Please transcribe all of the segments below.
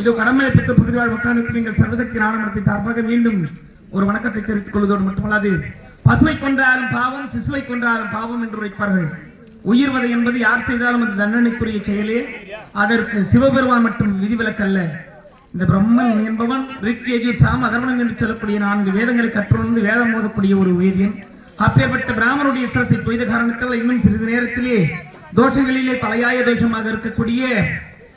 இது கடமை பெற்ற பகுதிவாழ் மக்களுக்கு நீங்கள் சர்வசக்தி நாடகத்தை சார்பாக மீண்டும் ஒரு வணக்கத்தை தெரிவித்துக் கொள்வதோடு மட்டுமல்லாது, பசுவை கொன்றாலும் பாவம், சிசுவை கொன்றாலும் பாவம் என்று உரைப்பார்கள். உயிர்வதை என்பது யார் செய்தாலும் அது தண்டனைக்குரிய செயலே. அதற்கு சிவபெருமான் மட்டும் விதிவிலக்கல்ல. இந்த பிரம்மன் என்பவன் ரிக், யஜுர், சாம, அதர்வணம் என்று சொல்லக்கூடிய 4 வேதங்களை கற்றுணர்ந்து வேதம் மோதக்கூடிய ஒரு வேதியன். அப்பேற்பட்ட பிராமணருடைய சிரசை கொய்த காரணத்தால் இன்னும் சிறிது நேரத்திலே தோஷங்களிலே தலையாய தோஷமாக இருக்கக்கூடிய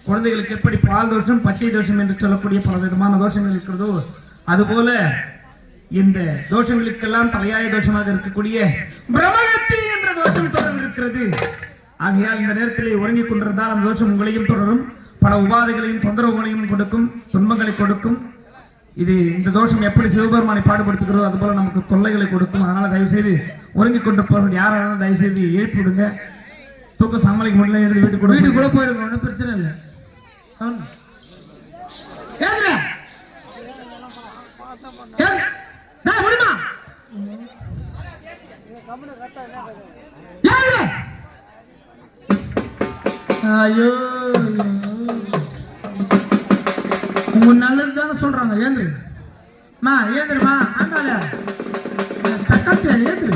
குழந்தைகளுக்கு எப்படி பால் தோஷம், பச்சை தோஷம் என்று சொல்லக்கூடிய பல விதமான தோஷங்கள் இருக்கிறதோ, அதுபோல இந்த தோஷங்களுக்கெல்லாம் தலையாய தோஷமாக இருக்கக்கூடிய பிரம்மகத்தி என்ற தோஷம் தொடர்ந்து இருக்கிறது. ஆகையால் இந்த நேரத்திலே உறங்கிக் கொண்டிருந்தால் அந்த தோஷம் உங்களையும் தொடரும், பல உபாதைகளையும் தொந்தரவுகளையும் கொடுக்கும், துன்பங்களை கொடுக்கும். இந்த தோஷம் எப்படி சிவபெருமானை பாடுபடுத்துகிறதோ அதுபோல நமக்கு தொல்லைகளை கொடுக்கும். அதனால தயவு செய்து உறங்கிக் கொண்டிருப்பவர்கள் யாராலும் தயவு செய்து எழுப்பி விடுங்க. தூக்க சாமலைக்கு முடியல, எழுதி வீட்டுக்குள்ள போயிருங்க, ஒன்றும் பிரச்சனை இல்லை. ஐயோ, உங்க நல்லது தானே சொல்றாங்க. ஏந்திருமா, ஏந்திருமா, ஆண்டால சக்கத்தை ஏந்திரு.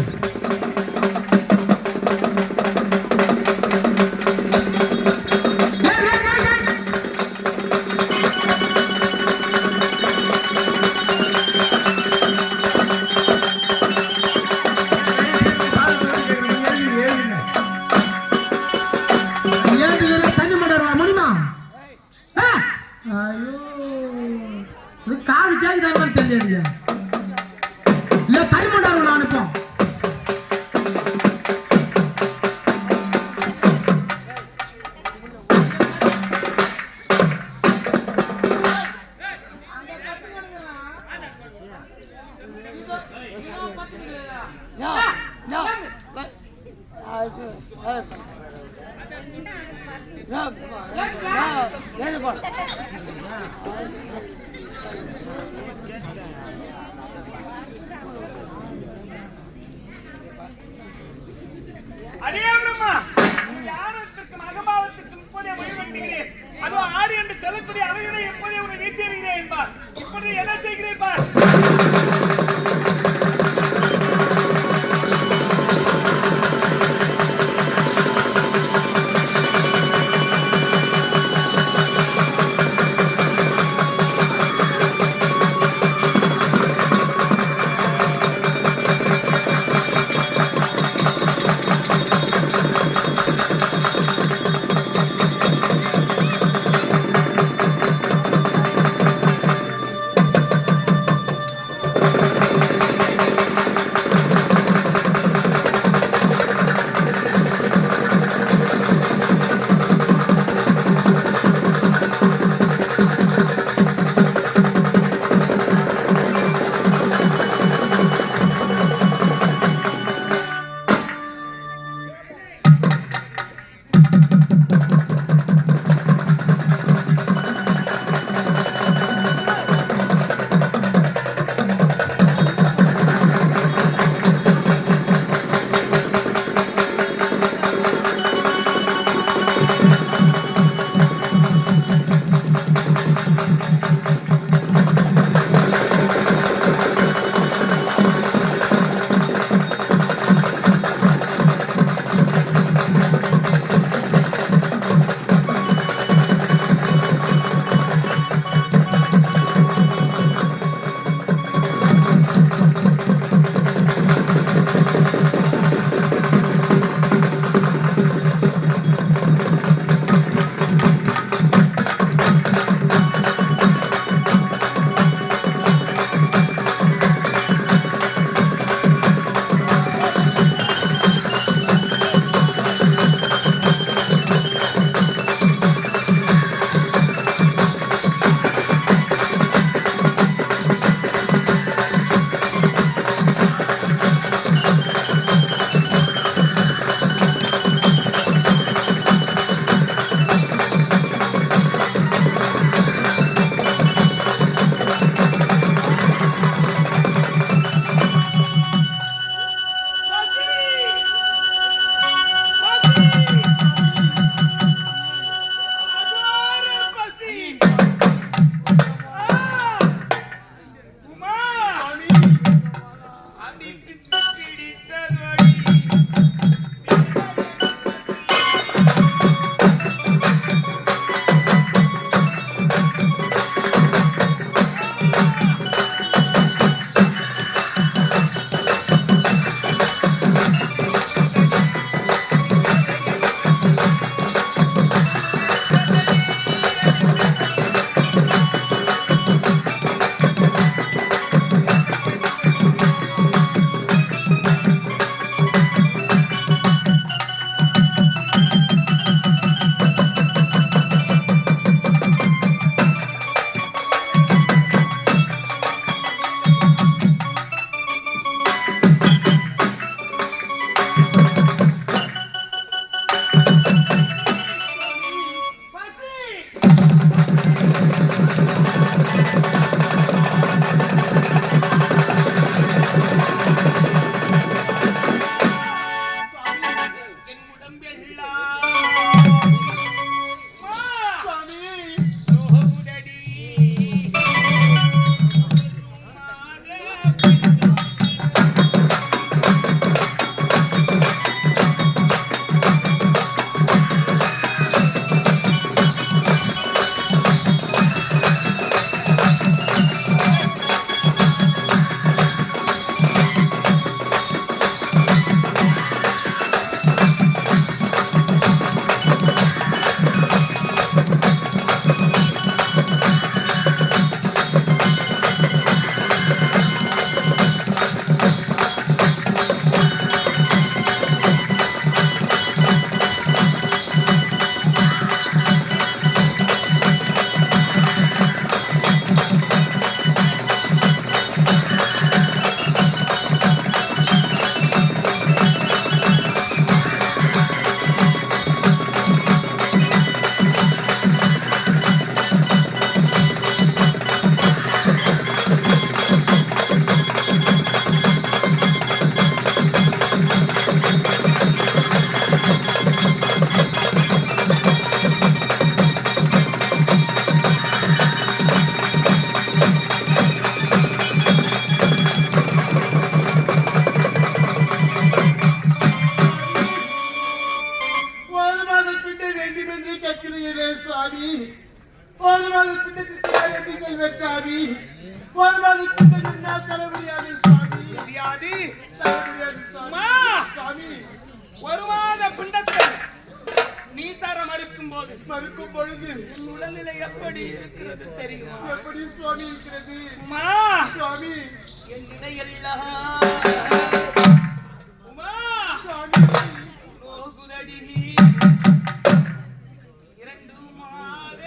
தெரியலே சுவாமி. ஒரு மாத பின்னத்திற்கு செல்வேன் சாமி. ஒரு மாத பின்னால் தர முடியாது சுவாமி. முடியாது தர முடியாது சுவாமி. ஒரு மாத பிண்டத்தை நீ தர மறுக்கும் பொழுது உன் உடல்நிலை எப்படி இருக்கிறது தெரியுமா? எப்படி சுவாமி இருக்கிறது சுவாமி? என் நிலையெல்லாம் சுவாமி நோகுதடி. 2 மாத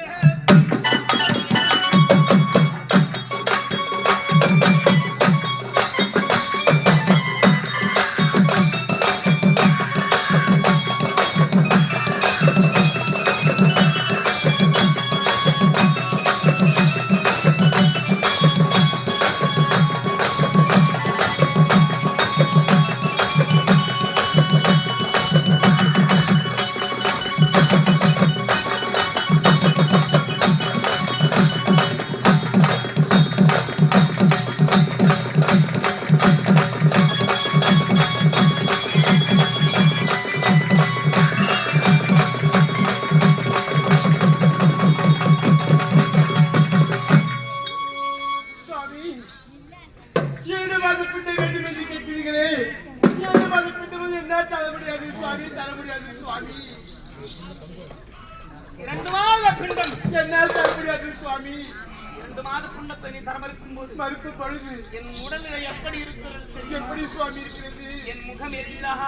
மறுக்கும் பொழுது என் உடல்நிலை எப்படி இருக்கிறது? எப்படி சுவாமி இருக்கிறது? என் முகம் எல்லாம்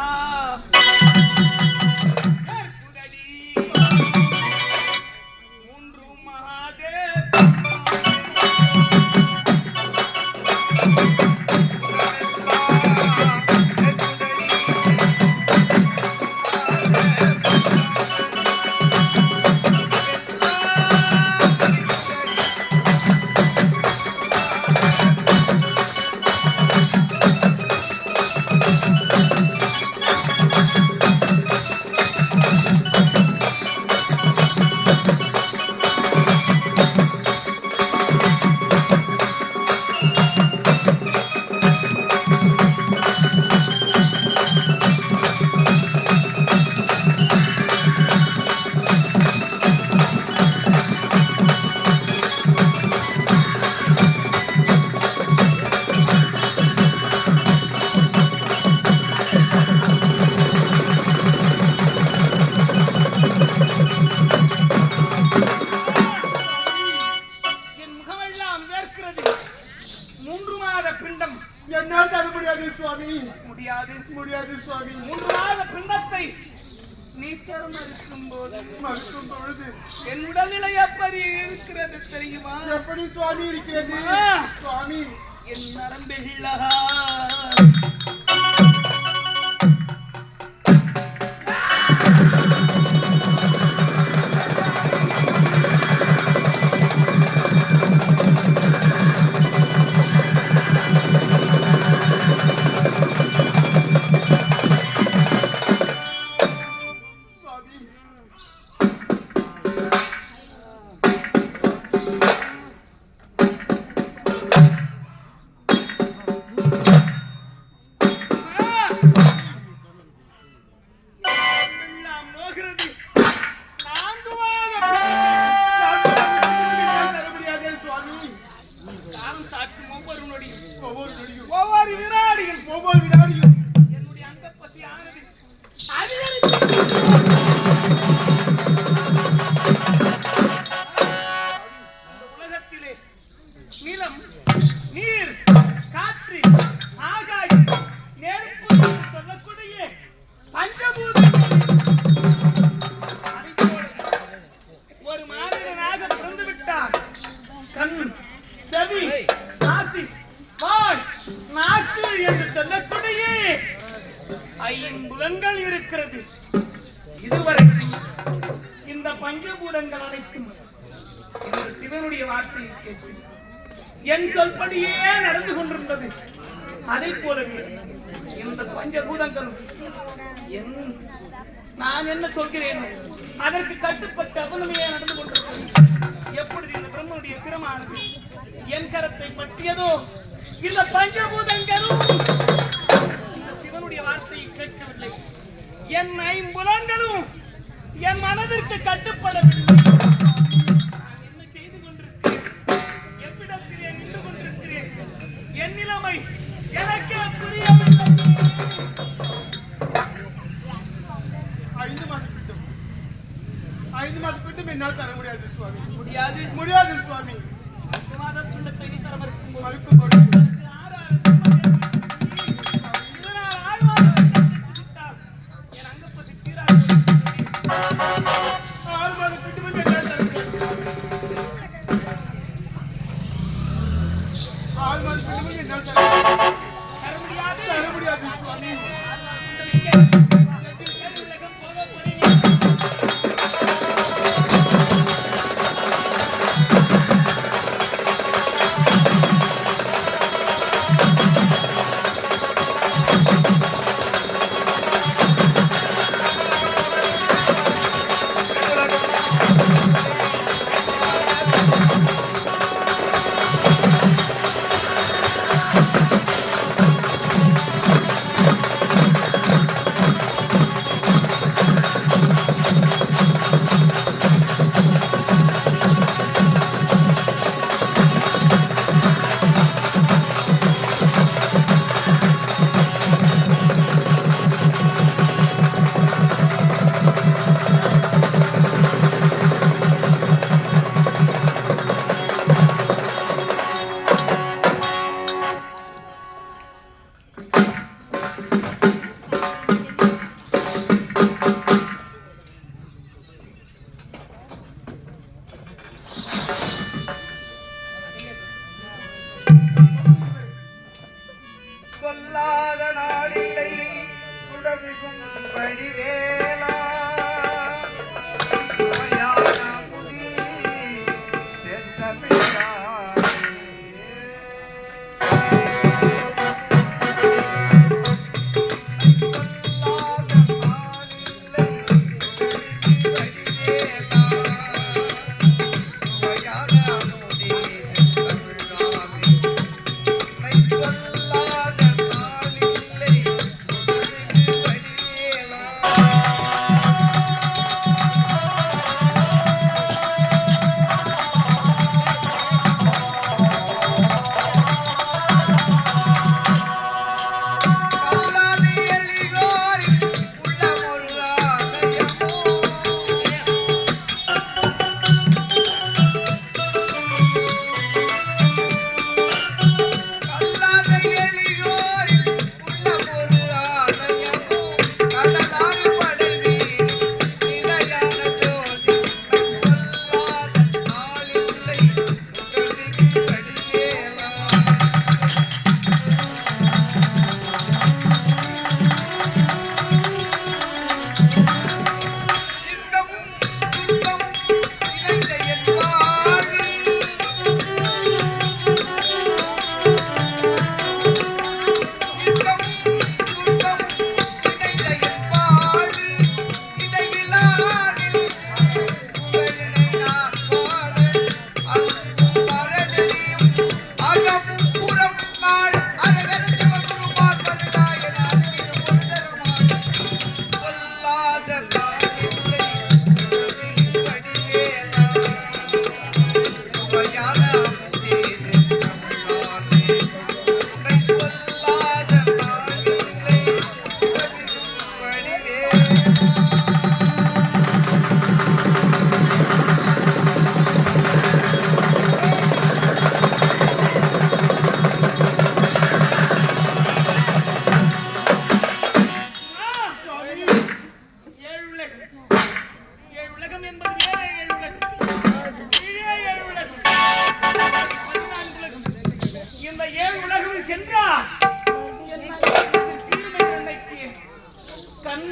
3 மாத பிண்டம் என்னால் தர முடியாது சுவாமி. முடியாது சுவாமி. 3 மாத பிண்டத்தை நீ தர மறுக்கும் பொழுது என் உடல்நிலை எப்படி இருக்கிறது தெரியுமா? எப்படி சுவாமி இருக்கிறது? சுவாமி என் நரம்பில் ஒவ்வொரு வினாடியும் என்னுடைய அங்கப்பசி ஆனது உலகத்திலே நிலம், நீர், காற்று, ஆகாயம், நெருப்பு சொல்லக்கூடிய பஞ்சபூதங்கள் ஒரு மாநிலனாக பிறந்து விட்டார். கண், செவி, நாசி, வாய், நாக்கு என்று சொல்லக்கூடிய 5 புலன்கள் இருக்கிறது. இதுவரை இந்த பஞ்சபூதங்கள் அனைத்தும் சிவனுடைய வார்த்தையை கேட்டு என் சொல்படியே நடந்து கொண்டிருந்தது. அதை போலவே இந்த பஞ்சபூதங்களும் நான் என்ன சொல்கிறேன் அதற்கு கட்டுப்பட்டு அவனுமே நடந்து கொண்டிருக்கிறது. எப்படி இந்த பிரம்மனுடைய சிரமானது என் கரத்தை பற்றியதோ இந்த பஞ்சபூதங்களும் இந்த சிவனுடைய வார்த்தையை கேட்கவில்லை. என் 5 புலன்களும் என் மனதிற்கு கட்டுப்படவில்லை. நான் என்ன செய்து கொண்டிருக்கிறேன்? எவ்விடத்திலே நின்று கொண்டிருக்கிறேன்? என் நிலைமை எனக்கே புரியவில்லை. 5 மாத பிட்டும் என்னால் தர முடியாது சுவாமி. முடியாது சுவாமி. 5 மாதம் பிண்டத்தை நீ தர மறுக்கும் மறுக்கும்போது சொல்லாத நாளில்லை சுடமிகும் வடிவேலா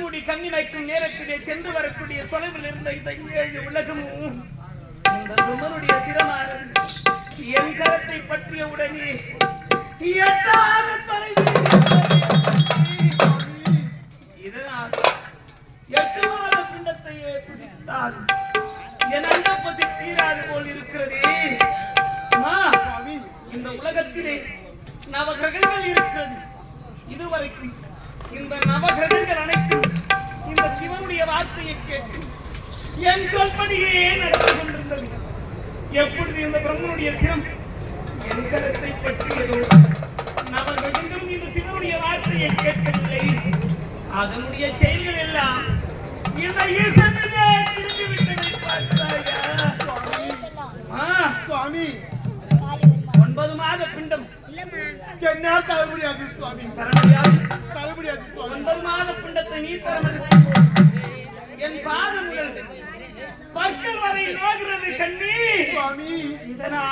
முடி கண்ணிமைக்கும் நேரத்திலே சென்று வரக்கூடிய தொலைவில் இருந்த இந்த 7 உலகமும் இந்த பிரம்மனுடைய சிரமானது என் கரத்தை பற்றிய உடனே எட்டாத தொலைவில் இதனால் 8 மாத பிண்டத்தையே புதித்தால் என் அண்டப்பதி தீராது போல் இருக்கிறதே. இந்த உலகத்திலே நவகிரகங்கள் இருக்கிறது. இதுவரைக்கும் இந்த நவகிரகங்கள் அனைத்தும் இந்த சிவனுடைய வார்த்தையை கேட்டு என் சொல்படியே நடந்து கொண்டிருந்தது. எப்பொழுது இந்த பிரம்மனுடைய சிரம் என் கருத்தை பற்றியதோ நவர்களும் இந்த சிவனுடைய வார்த்தையை கேட்கவில்லை. அதனுடைய செயல்கள் எல்லாம் இந்த ஈசனையே திரும்பி விட்டதை பார்த்தாயா? சுவாமி 9 மாத பிண்டம் என்னால் தர முடியாது சுவாமி, தர முடியாது. 9 மாத பிண்டத்தை நீ தர என் பாதம் முதல் பற்கள் வரை நோகிறது கண்ணி சுவாமி. இதனா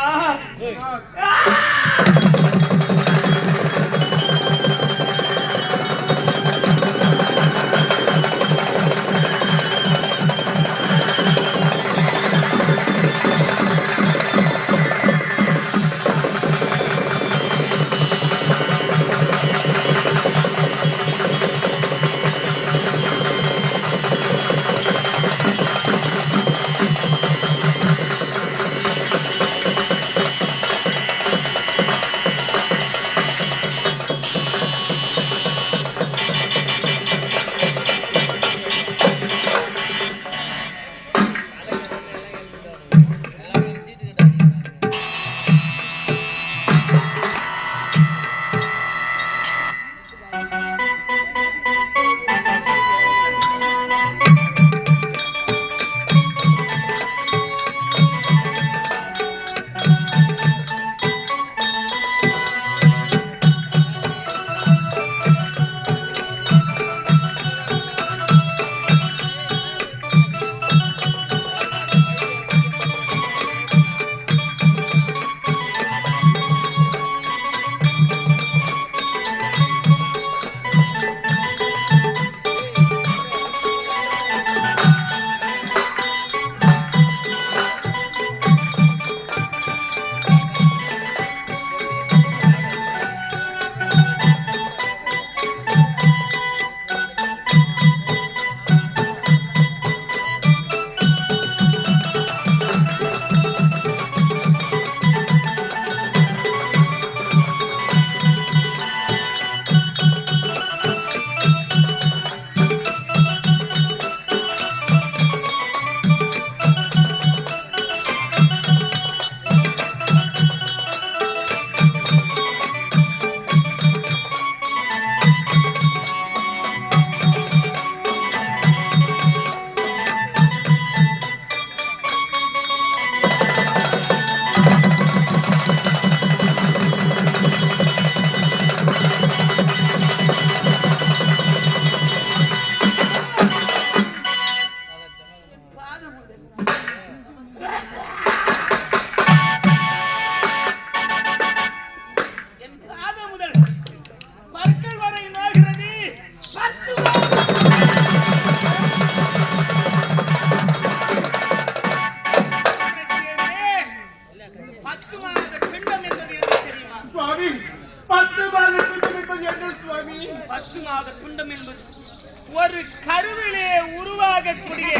ஒரு கருவிலே உருவாகக்கூடிய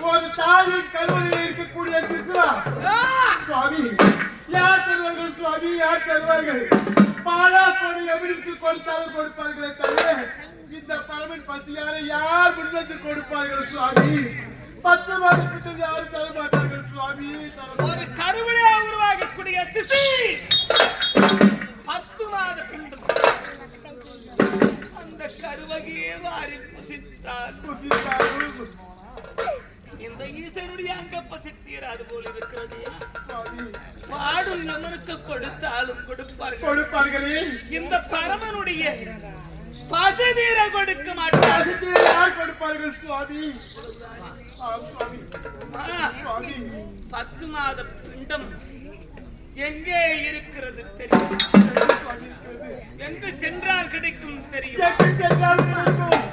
ஒரு தாயின் கருவறையில் இருக்கக்கூடிய சிசுவா சுவாமி, யார் தருவார்கள் சுவாமி, யார் தருவார்கள்? பாலா பொண்ணு எவருக்கு கொடுத்தாலும் கொடுப்பார்களே தவிர இந்த பரமன் பசியார யார் முன்வந்து கொடுப்பார்கள் சுவாமி? 10 மாதத்துக்கு யாரும் தர மாட்டார்கள் சுவாமி. ஒரு கருவிலே உருவாகக்கூடிய சிசு 10 மாத பின்பு அந்த கருவகையே வாரி புசித்தாலும் இந்த ஈசனுடைய அங்க பசி தீராது போல இருக்கிறது. பாடும் நமருக்கு கொடுத்தாலும் கொடுப்பார்களே, இந்த பரமனுடைய பசி தீர கொடுக்க மாட்டார்கள். யார் கொடுப்பார்கள் சுவாமி? 10 மாத பிண்டம் எங்கே இருக்கிறது தெரியும், எங்கு சென்றால் கிடைக்கும் தெரியும். எங்கு சென்றால் கிடைக்கும்?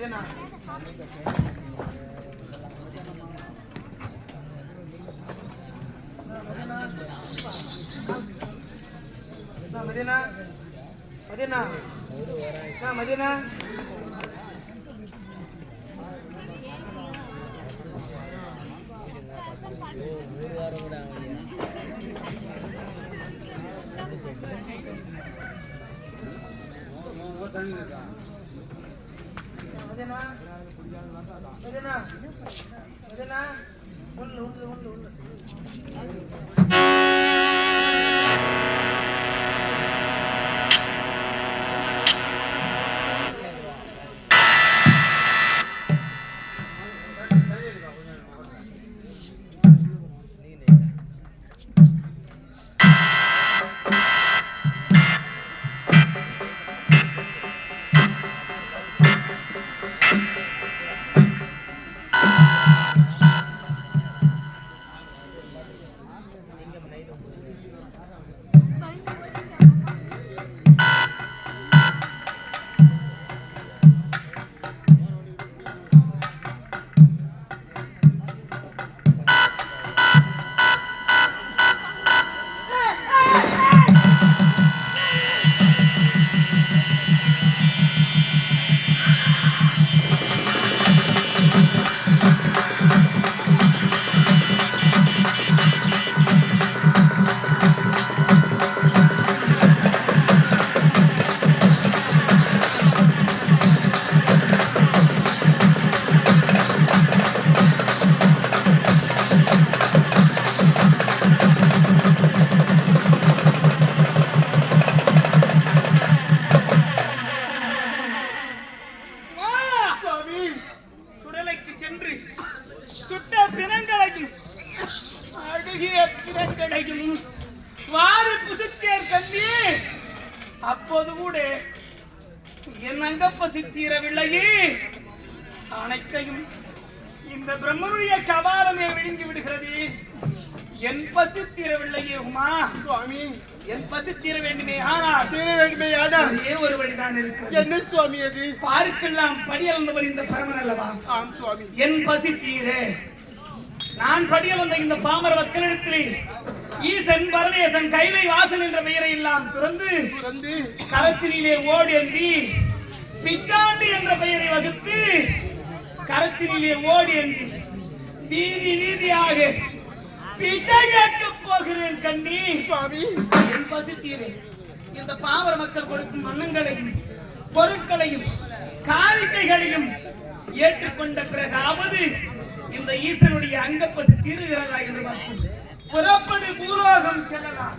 மதியனா மதியனா மதியனா வாரி புசித்தேர் கண்ணி. அப்போது கூட என் அங்கப்பசி தீரவில்லையே. அனைத்தையும் இந்த பிரம்மனுடைய கபாலமே விழுங்கி விடுகிறது. என் பசி தீரவில்லையே உமா. சுவாமி, என் பசி தீர வேண்டுமே. ஆனால் தீர வேண்டுமே. ஆனால் ஒரே ஒரு வழிதான் இருக்கிறது. என்ன சுவாமி அது? பாருக்கெல்லாம் படியளந்தவர் இந்த பரமன் அல்லவா? ஆம் சுவாமி. என் பசி தீர நான் படியளந்த இந்த பாமர மக்களிடத்திலே ஈசன் பரமேசன் கைலை வாசல் என்ற பெயரை எல்லாம் துறந்து கரத்தினிலே ஓடி பிச்சாண்டி என்ற பெயரை வகுத்து கரத்தினிலே ஓடி வீதி வீதியாக பிச்சை கேட்க போகிறேன் கண்ணி. சுவாமி, என் பசி தீர இந்த பாமர மக்கள் கொடுக்கும் அன்னங்களையும் பொருட்களையும் காணிக்கைகளையும் ஏற்றுக்கொண்ட பிறகாவது இந்த ஈசனுடைய அங்கப்பசி தீருகிறதா என்று பார்க்கும். புறப்படு பூலோகம் செல்லலாம்.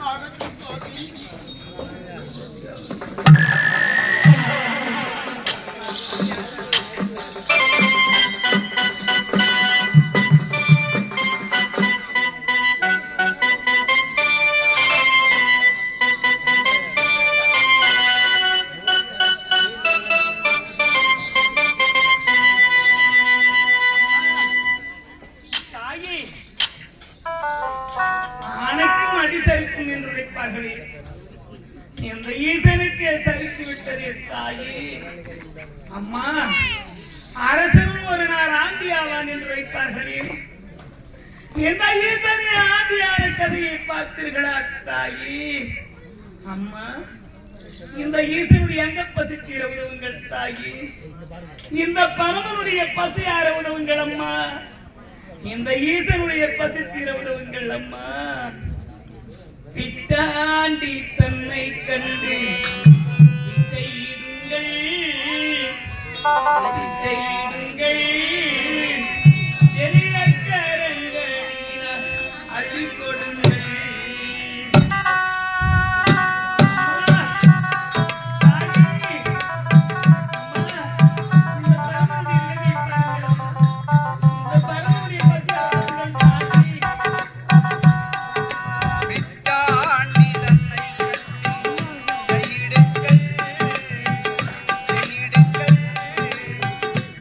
இந்த ஈசனுக்கு சரித்து விட்டதே தாயே. அம்மா, அரசனும் ஒரு நாள் ஆண்டி ஆவான் என்று வைப்பார்களே. இந்த ஈசனை ஆண்டியான கதையை பார்த்தீர்களா தாயே? அம்மா, இந்த ஈசனுடைய அங்க பசி தீர உதவுங்கள் தாயே. இந்த பரமனுடைய பசி ஆற உதவுங்கள் அம்மா. இந்த ஈசனுடைய பசி தீர உதவுங்கள் அம்மா. பிச்சாண்டி தன்னை கண்டு பிச்சையிடுங்கள், பிச்சையிடுங்கள், எரிய கரங்களினால் அள்ளி கொடுங்கள்.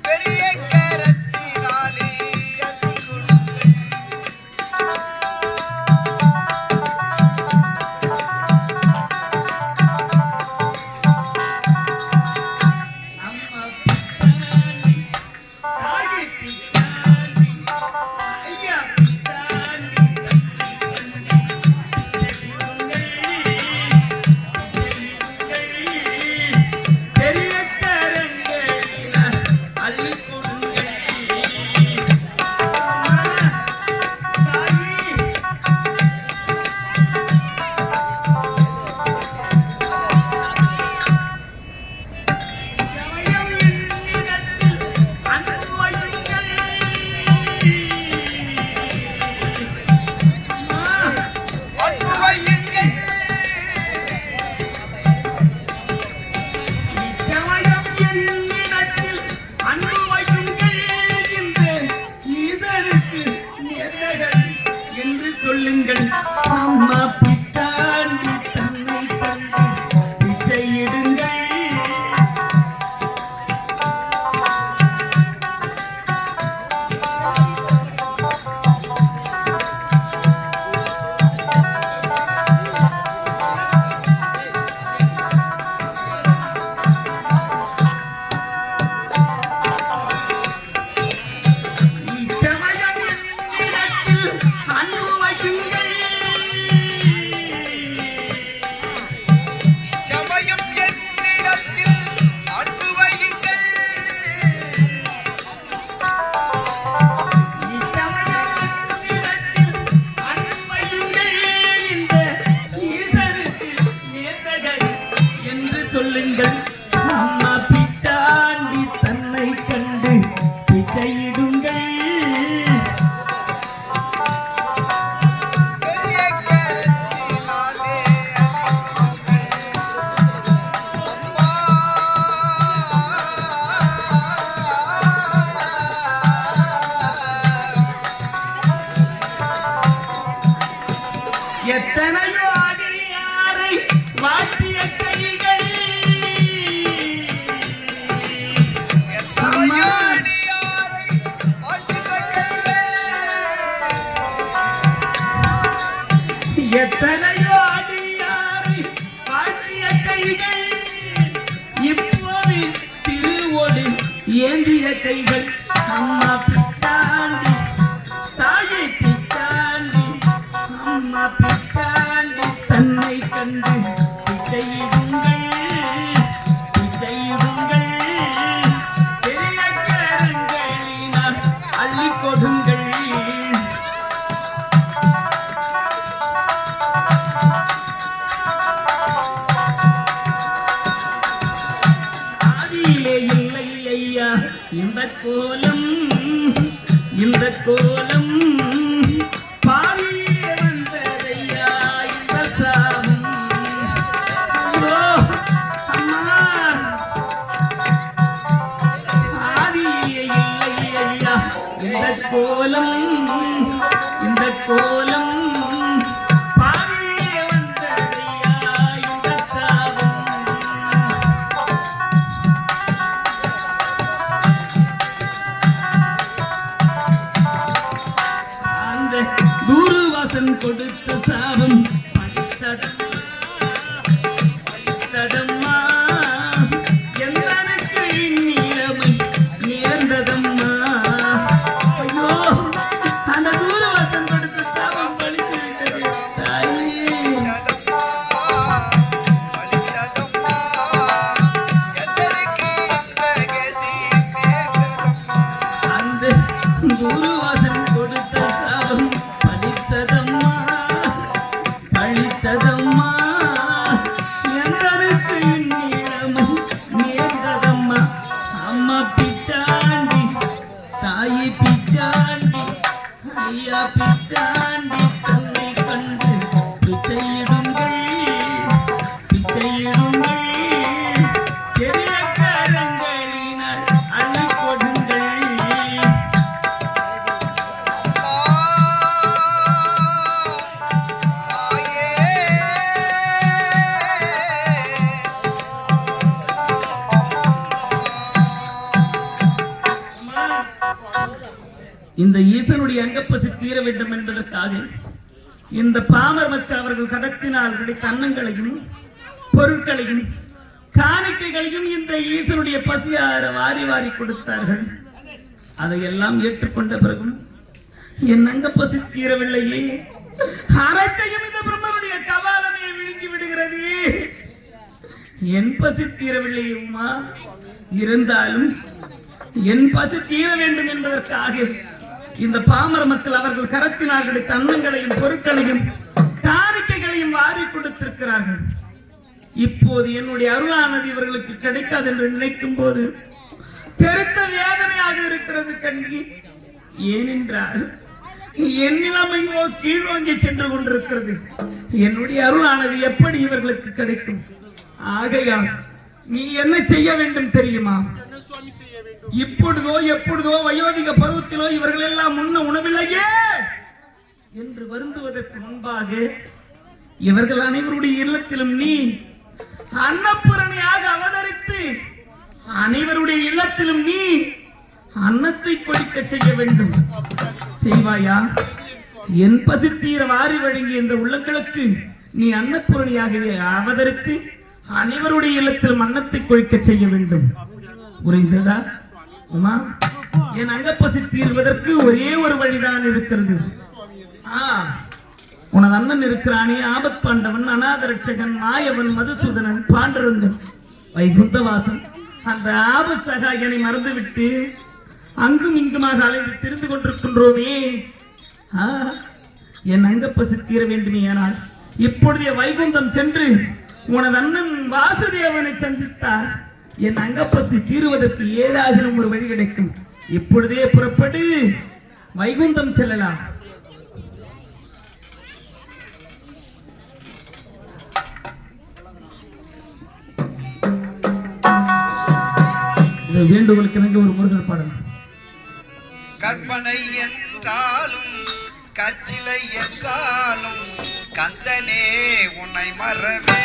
பெரிய சொல்லுங்கள் அம்மா பிச்சாண்டி தன்னை கண்டு பிச்சையிடுங்கள். எத்தனையோ அடியாரை வாட்டிய கைகள் அம்மா, எத்தனையோ அடியாரை வாட்டிய கைகள் இப்போது திருவோடு ஏந்திய கைகள். அம்மா பிச்சாண்டி தாயை பிச்சாண்டி அம்மா பிச்சாண்டி தன்னை கண்டு பிச்சையிடுங்கள் பிச்சையிடுங்கள். பெரிய கரங்களினால் அள்ளி கொடுங்கள். ஆதியிலே இல்லை ஐயா இந்த கோலம் இந்த கோலம் பாதியிலே வந்ததையா இந்த சாபம். ஐயோ அம்மா, ஆதியிலே இல்லை ஐயா இந்த கோலம் இந்த கோலம் பாதியிலே வந்ததையா இந்த சாபம். அந்த தூர்வாசன் கொடுத்த சாபம் பலித்ததம்மா பலித்ததம்மா. எந்தனுக்கு இந்நிலைமை நேர்ந்ததம்மா. ஐயோ அந்த தூர்வாசன் கொடுத்த சாபம் பலித்து விட்டது தாயே. அந்த குருவாசன் கொடுத்த சாபம் பலித்ததம்மா பலித்ததம்மா. எந்தனுக்கு இந்நிலைமை நேர்ந்ததம்மா. அம்மா பிச்சாண்டி தாயி பிச்சாண்டி ஐயா பிச்சாண்டி தன்னை கண்டு பிச்சையிடுங்கள் பிச்சையிடுங்கள். பெரிய கரங்களினால் அள்ளி கொடுங்கள். இந்த ஈசனுடைய அங்கப்பசி தீர வேண்டும் என்பதற்காக இந்த பாமர் மக்கள் அவர்கள் கடத்தினால் கிடைத்த அன்னங்களையும் பொருட்களையும் காணிக்கைகளையும் இந்த ஈசனுடைய பசியார வாரி வாரி கொடுத்தார்கள். அதையெல்லாம் ஏற்றுக்கொண்ட பிறகும் என் அங்கப்பசி தீரவில்லையே. அனைத்தையும் இந்த பிரம்மனுடைய கபாலமே விழுங்கி விடுகிறது. என் பசி தீரவில்லையே உமா. இருந்தாலும் என் பசி தீர வேண்டும் என்பதற்காக இந்த பாமர மக்கள் அவர்கள் கரத்தினால் கிடைத்த அன்னங்களையும் பொருட்களையும் காணிக்கைகளையும் வாரி கொடுத்திருக்கிறார்கள். இப்போது என்னுடைய அருளானது இவர்களுக்கு கிடைக்காது என்று நினைக்கும் போது பெருத்த வேதனையாக இருக்கிறது கண்ணி. ஏனென்றால் என் நிலைமையோ கீழ்வாங்கி சென்று கொண்டிருக்கிறது. என்னுடைய அருளானது எப்படி இவர்களுக்கு கிடைக்கும்? ஆகையால் நீ என்ன செய்ய வேண்டும் தெரியுமா? இப்பொழுதோ எப்பொழுதோ வயோதிக பருவத்திலோ இவர்கள் எல்லாம் முன்ன உணவில்லையே என்று வருந்துவதற்கு முன்பாக இவர்கள் அனைவருடைய இல்லத்திலும் நீ அன்னபூரணியாக அவதரித்து அனைவருடைய இல்லத்திலும் நீ அன்னத்தை கொடுக்க செய்ய வேண்டும். செய்வாயா? என் பசி தீர வாரி வழங்கிய இந்த உள்ளங்களுக்கு நீ அன்னபூரணியாக அவதரித்து அனைவருடைய இல்லத்திலும் அன்னத்தை கொழிக்க செய்ய வேண்டும். புரிந்ததா உமா? என் அங்கப்பசி தீர்வதற்கு ஒரே ஒரு வழிதான் இருக்கிறது. உனது அண்ணன் இருக்கிறானே ஆபத்பாண்டவன், அநாதரட்சகன், மாயவன், மதுசூதனன், பாண்டரங்கன், வைகுந்தவாசன், அந்த ஆபத் சகாயனை மறந்துவிட்டு அங்கும் இங்குமாக அலைந்து திரிந்து கொண்டிருக்கின்றோமே. என் அங்கப்பசி தீர வேண்டுமே. ஆனால் இப்பொழுதைய வைகுந்தம் சென்று உனது அண்ணன் வாசுதேவனை சந்தித்தார் என் அங்கப்பசி தீருவதற்கு ஏதாகிலும் ஒரு வழி கிடைக்கும். இப்பொழுதே புறப்படு, வைகுந்தம் செல்லலாம். வேண்டுகோளுக்கு எனக்கு ஒரு முருகர் பாடல். கற்பனை என்றாலும் கச்சிலை என்றாலும் கந்தனே உன்னை மறவே.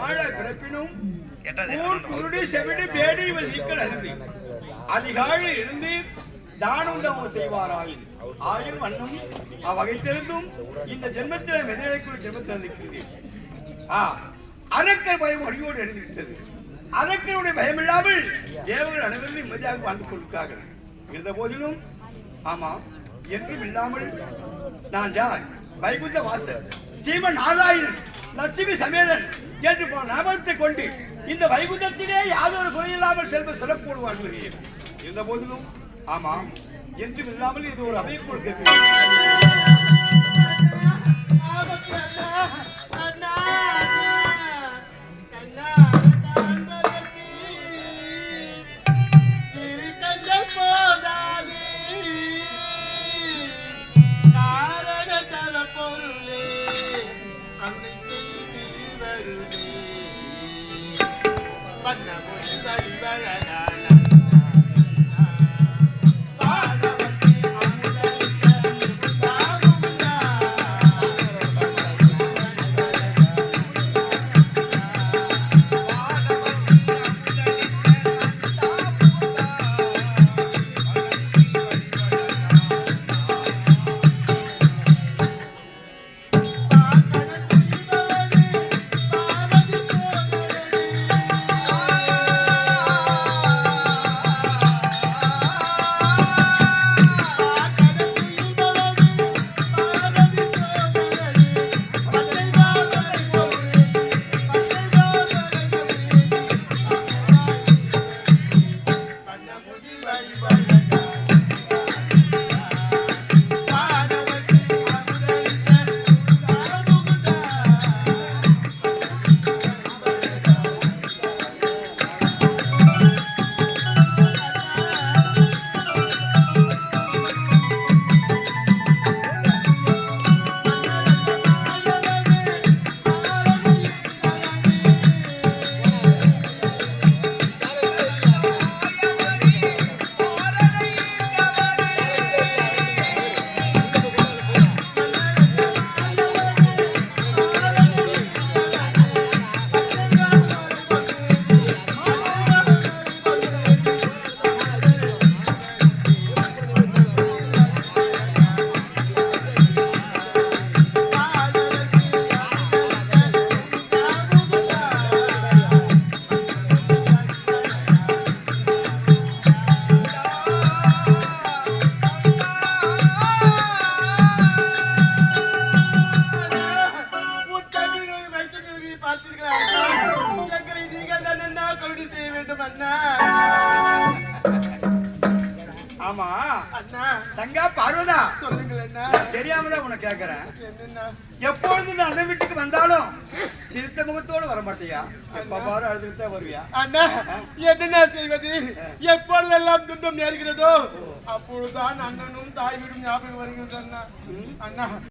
வாழ பிறப்பினும் எட்டாவது ஊர் குருடி செவிடு பேடி இவள் நீக்கள் அருந்தி அதிகாலை இருந்து தானுண்டவம் செய்வாராயின் ஆயுள் வண்ணம் அவ்வகை தெரிந்தும் இந்த ஜென்மத்தில மெதிரைக்குரிய ஜென்மத்தில் இருக்கிறேன். அரக்கர் பயம் அடியோடு எழுந்துவிட்டது. அரக்கருடைய பயம் இல்லாமல் தேவர்கள் அனைவரும் நிம்மதியாக வாழ்ந்து கொண்டிருக்கார்கள். இருந்த போதிலும் ஆமா என்றும் இல்லாமல் நான் யார் வைகுந்த வாசல் ஸ்ரீமன் நாராயணன் லட்சுமி சமேதன் என்று ஞாபகத்தை கொண்டு இந்த வைகுந்தத்திலே யாதொரு குறையில்லாமல் செல்வ சிறப்போடு வாழ்கிறேன். இருந்த போதிலும் ஆமா என்றும் இல்லாமல் இது ஒரு அமைப்பு ஆமா தங்கா பார்வதா தெரியாமதான் உனக்கு கேக்குறேன். எப்பொழுது இந்த அண்ணன் வீட்டுக்கு வந்தாலும் சிரித்த முகத்தோடு வர மாட்டியா? எப்ப பாரு அழுதுகிட்டே வருவியா? அண்ணா என்ன செய்வது? எப்பொழுதெல்லாம் துன்பம் நேர்கிறதோ அப்பொழுதுதான் அண்ணனும் தாய் வீடும் ஞாபகம் வருகிறது அண்ணா.